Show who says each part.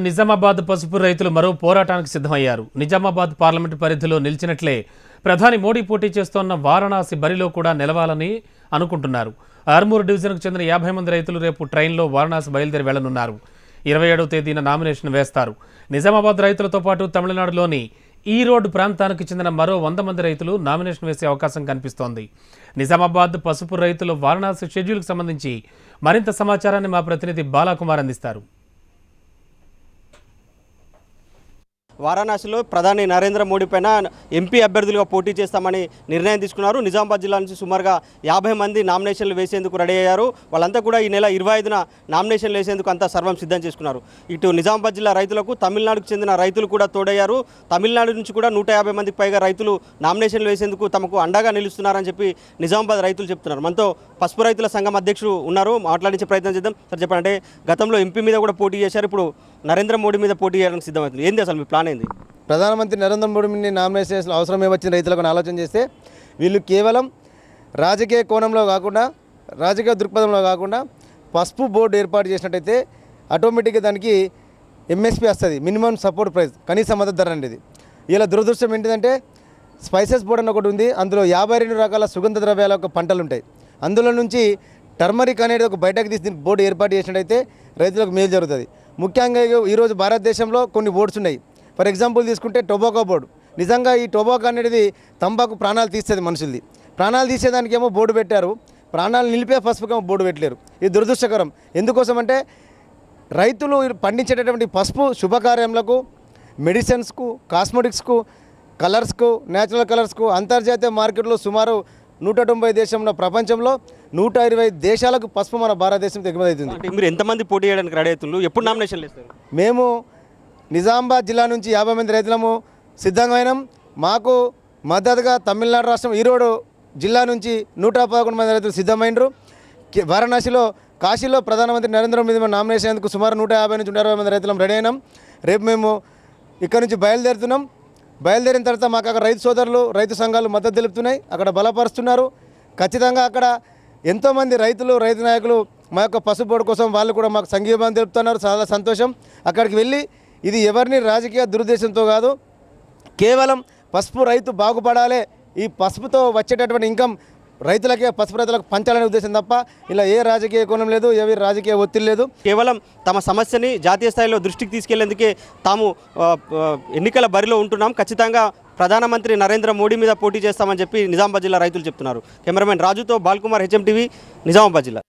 Speaker 1: నిజామాబాద్ పసుపు రైతులు మరో పోరాటానికి సిద్ధమయ్యారు. నిజామాబాద్ పార్లమెంటు పరిధిలో నిలిచినట్లే ప్రధాని మోడీ పోటీ చేస్తోన్న వారణాసి బరిలో కూడా నిలవాలని అనుకుంటున్నారు. ఆర్మూర్ డివిజన్కు చెందిన 50 మంది రైతులు రేపు ట్రైన్లో వారణాసి బయలుదేరి వెళ్లనున్నారు. 27వ తేదీన నామినేషన్ వేస్తారు. నిజామాబాద్ రైతులతో పాటు తమిళనాడులోని ఈరోడ్ ప్రాంతానికి చెందిన మరో 100 మంది రైతులు నామినేషన్ వేసే అవకాశం కనిపిస్తోంది. నిజామాబాద్ పసుపు రైతులు వారణాసి షెడ్యూల్కు సంబంధించి మరింత సమాచారాన్ని మా ప్రతినిధి బాలాకుమార్ అందిస్తారు.
Speaker 2: వారణాసిలో ప్రధాని నరేంద్ర మోడీ పైన ఎంపీ అభ్యర్థులుగా పోటీ చేస్తామని నిర్ణయం తీసుకున్నారు. నిజామాబాద్ జిల్లా నుంచి సుమారుగా 50 మంది నామినేషన్లు వేసేందుకు రెడీ అయ్యారు. వాళ్ళంతా కూడా ఈ నెల 25న నామినేషన్లు వేసేందుకు అంతా సర్వం సిద్ధం చేసుకున్నారు. ఇటు నిజామాబాద్ జిల్లా రైతులకు తమిళనాడుకు చెందిన రైతులు కూడా తోడయ్యారు. తమిళనాడు నుంచి కూడా 150 మందికి పైగా రైతులు నామినేషన్లు వేసేందుకు తమకు అండగా నిలుస్తున్నారని చెప్పి నిజామాబాద్ రైతులు చెప్తున్నారు. మనతో పసుపు రైతుల సంఘం అధ్యక్షుడు ఉన్నారు, మాట్లాడించే ప్రయత్నం చేద్దాం. సార్ చెప్పండి, గతంలో ఎంపీ మీద కూడా పోటీ చేశారు, ఇప్పుడు నరేంద్ర మోడీ మీద పోటీ చేయడానికి సిద్ధమవుతుంది. ఏంది అసలు మీ ప్లాన్ ఏంది?
Speaker 3: ప్రధానమంత్రి నరేంద్ర మోడీని నామినేషన్ చేసిన అవసరం ఏమొచ్చిన రైతులకు ఆలోచన చేస్తే వీళ్ళు కేవలం రాజకీయ కోణంలో కాకుండా, రాజకీయ దృక్పథంలో కాకుండా పసుపు బోర్డు ఏర్పాటు చేసినట్టయితే ఆటోమేటిక్గా దానికి ఎంఎస్పీ వస్తుంది, మినిమం సపోర్ట్ ప్రైస్, కనీస మద్దతు ధర అనేది. ఇలా దురదృష్టం ఏంటిదంటే స్పైసెస్ బోర్డు అని ఒకటి ఉంది, అందులో 52 రకాల సుగంధ ద్రవ్యాల యొక్క పంటలు ఉంటాయి. అందులో నుంచి టర్మరిక్ అనేది ఒక బయటకు తీసి దీనికి బోర్డు ఏర్పాటు చేసినట్టయితే రైతులకు మేలు జరుగుతుంది. ముఖ్యంగా ఈరోజు భారతదేశంలో కొన్ని బోర్డ్స్ ఉన్నాయి. ఫర్ ఎగ్జాంపుల్ తీసుకుంటే టొబాకో బోర్డు. నిజంగా ఈ టొబాకో అనేది తంబాకు ప్రాణాలు తీస్తుంది, మనుషులది ప్రాణాలు తీసేదానికి ఏమో బోర్డు పెట్టారు, ప్రాణాలు నిలిపే పసుపుకేమో బోర్డు పెట్టలేరు. ఇది దురదృష్టకరం. ఎందుకోసం అంటే రైతులు పండించేటటువంటి పసుపు శుభకార్యములకు, మెడిసిన్స్కు, కాస్మెటిక్స్కు, కలర్స్కు, న్యాచురల్ కలర్స్కు అంతర్జాతీయ మార్కెట్లో సుమారు 190 దేశంలో, ప్రపంచంలో 120 దేశాలకు పసుపు మన భారతదేశం దిగుమతి అవుతుంది.
Speaker 2: అంటే మీరు ఎంతమంది పోటీ చేయడానికి రెడీ అవుతున్నారు? ఎప్పుడు నామినేషన్లు వేస్తారు?
Speaker 3: మేము నిజామాబాద్ జిల్లా నుంచి 50 మంది రైతులము సిద్ధంగా అయినాం. మాకు మద్దతుగా తమిళనాడు రాష్ట్రం ఈరోడ్ జిల్లా నుంచి 111 మంది రైతులు సిద్ధమైనరు. వారణాసిలో, కాశీలో ప్రధానమంత్రి నరేంద్ర మోదీ నామినేషన్ ఎందుకు సుమారు 150 నుంచి 160 మంది రైతులం రెడీ అయినాం. రేపు మేము ఇక్కడ నుంచి బయలుదేరుతున్నాం. బయలుదేరిన తర్వాత మాకు అక్కడ రైతు సోదరులు, రైతు సంఘాలు మద్దతు తెలుపుతున్నాయి, అక్కడ బలపరుస్తున్నారు. ఖచ్చితంగా అక్కడ ఎంతోమంది రైతులు, రైతు నాయకులు మా యొక్క పసుపు బోర్డు కోసం వాళ్ళు కూడా మాకు సంఘీభావం తెలుపుతున్నారు. చాలా సంతోషం. అక్కడికి వెళ్ళి ఇది ఎవరిని రాజకీయ దురుద్దేశంతో కాదు, కేవలం పసుపు రైతు బాగుపడాలి, ఈ పసుపుతో వచ్చేటటువంటి ఇన్కమ్ రైతులకే, పసుపు రైతులకు పంచాలనే ఉద్దేశం తప్ప ఇలా ఏ రాజకీయ కోణం లేదు, ఏ రాజకీయ ఒత్తిడి లేదు.
Speaker 2: కేవలం తమ సమస్యని జాతీయ స్థాయిలో దృష్టికి తీసుకెళ్లేందుకే తాము ఎన్నికల బరిలో ఉంటున్నాం, ఖచ్చితంగా ప్రధానమంత్రి నరేంద్ర మోడీ మీద పోటీ చేస్తామని చెప్పి నిజామాబాద్ జిల్లా రైతులు చెప్తున్నారు. కెమెరామెన్ రాజుతో బాల్కుమార్, హెచ్ఎం టీవీ, నిజామాబాద్ జిల్లా.